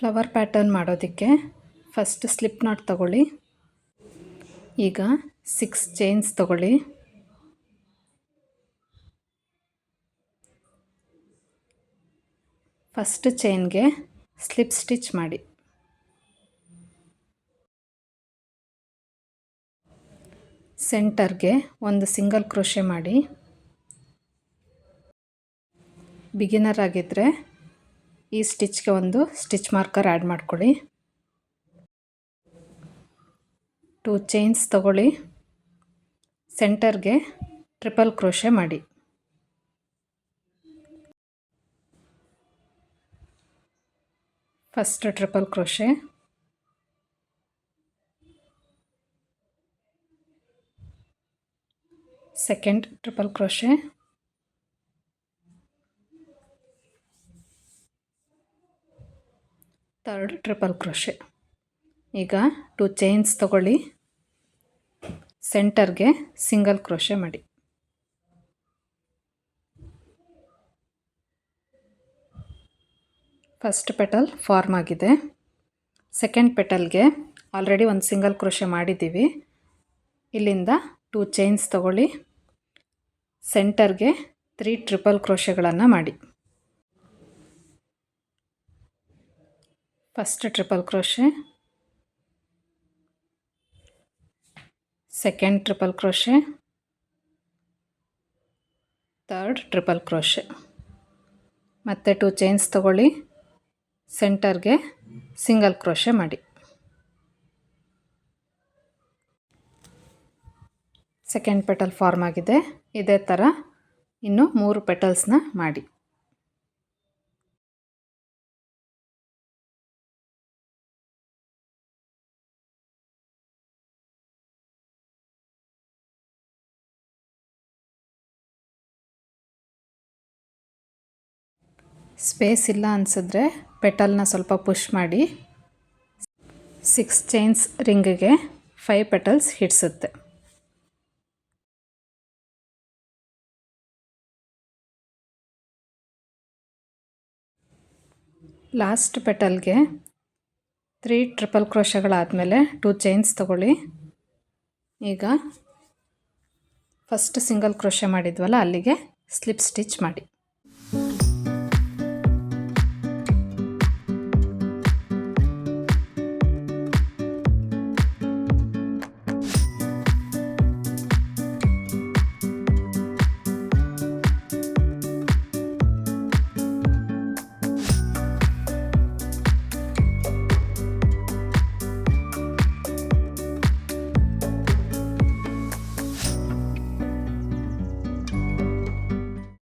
Flower pattern ಮಾಡೋದಕ್ಕೆ first slip not ತಗೊಳ್ಳಿ. ಈಗ 6 ಚೈನ್ಸ್ ತಗೊಳ್ಳಿ. ಫಸ್ಟ್ ಚೈನ್ಗೆ ಸ್ಲಿಪ್ ಸ್ಟಿಚ್ ಮಾಡಿ. ಸೆಂಟರ್ಗೆ ಒಂದು ಸಿಂಗಲ್ ಕ್ರೋಶೆ ಮಾಡಿ. ಬಿಗಿನರ್ ಆಗಿದ್ದರೆ ಈ ಸ್ಟಿಚ್ಗೆ ಒಂದು ಸ್ಟಿಚ್ ಮಾರ್ಕರ್ ಆ್ಯಡ್ ಮಾಡ್ಕೊಳ್ಳಿ. 2 ಚೈನ್ಸ್ ತಗೊಳ್ಳಿ. ಸೆಂಟರ್ಗೆ ಟ್ರಿಪಲ್ ಕ್ರೋಶೆ ಮಾಡಿ. First triple crochet, second triple crochet, third triple crochet. ಈಗ 2 ಚೈನ್ಸ್ ತಗೊಳ್ಳಿ. ಸೆಂಟರ್ಗೆ ಸಿಂಗಲ್ ಕ್ರೋಶೆ ಮಾಡಿ. ಫಸ್ಟ್ ಪೆಟಲ್ ಫಾರ್ಮ್ ಆಗಿದೆ. ಸೆಕೆಂಡ್ ಪೆಟಲ್ಗೆ ಆಲ್ರೆಡಿ ಒಂದು ಸಿಂಗಲ್ ಕ್ರೋಶೆ ಮಾಡಿದ್ದೀವಿ. ಇಲ್ಲಿಂದ 2 ಚೈನ್ಸ್ ತಗೊಳ್ಳಿ. ಸೆಂಟರ್ಗೆ 3 ಟ್ರಿಪಲ್ ಕ್ರೋಶೆಗಳನ್ನು ಮಾಡಿ. First triple crochet, second triple crochet, third triple crochet. ಮತ್ತೆ 2 ಚೈನ್ಸ್ ತಗೊಳ್ಳಿ. ಸೆಂಟರ್ಗೆ ಸಿಂಗಲ್ ಕ್ರೋಶೆ ಮಾಡಿ. ಸೆಕೆಂಡ್ ಪೆಟಲ್ ಫಾರ್ಮ್ ಆಗಿದೆ. ಇದೇ ಥರ ಇನ್ನು 3 ಪೆಟಲ್ಸ್ನ ಮಾಡಿ. ಸ್ಪೇಸ್ ಇಲ್ಲ ಅನಿಸಿದ್ರೆ ಪೆಟಲ್ನ ಸ್ವಲ್ಪ ಪುಷ್ ಮಾಡಿ. 6 ಚೈನ್ಸ್ ರಿಂಗಿಗೆ 5 ಪೆಟಲ್ಸ್ ಹಿಡಿಸುತ್ತೆ. ಲಾಸ್ಟ್ ಪೆಟಲ್ಗೆ 3 ಟ್ರಿಪಲ್ ಕ್ರೋಶೆಗಳಾದಮೇಲೆ 2 ಚೈನ್ಸ್ ತಗೊಳ್ಳಿ. ಈಗ ಫಸ್ಟ್ ಸಿಂಗಲ್ ಕ್ರೋಶೆ ಮಾಡಿದ್ವಲ್ಲ ಅಲ್ಲಿಗೆ ಸ್ಲಿಪ್ ಸ್ಟಿಚ್ ಮಾಡಿ.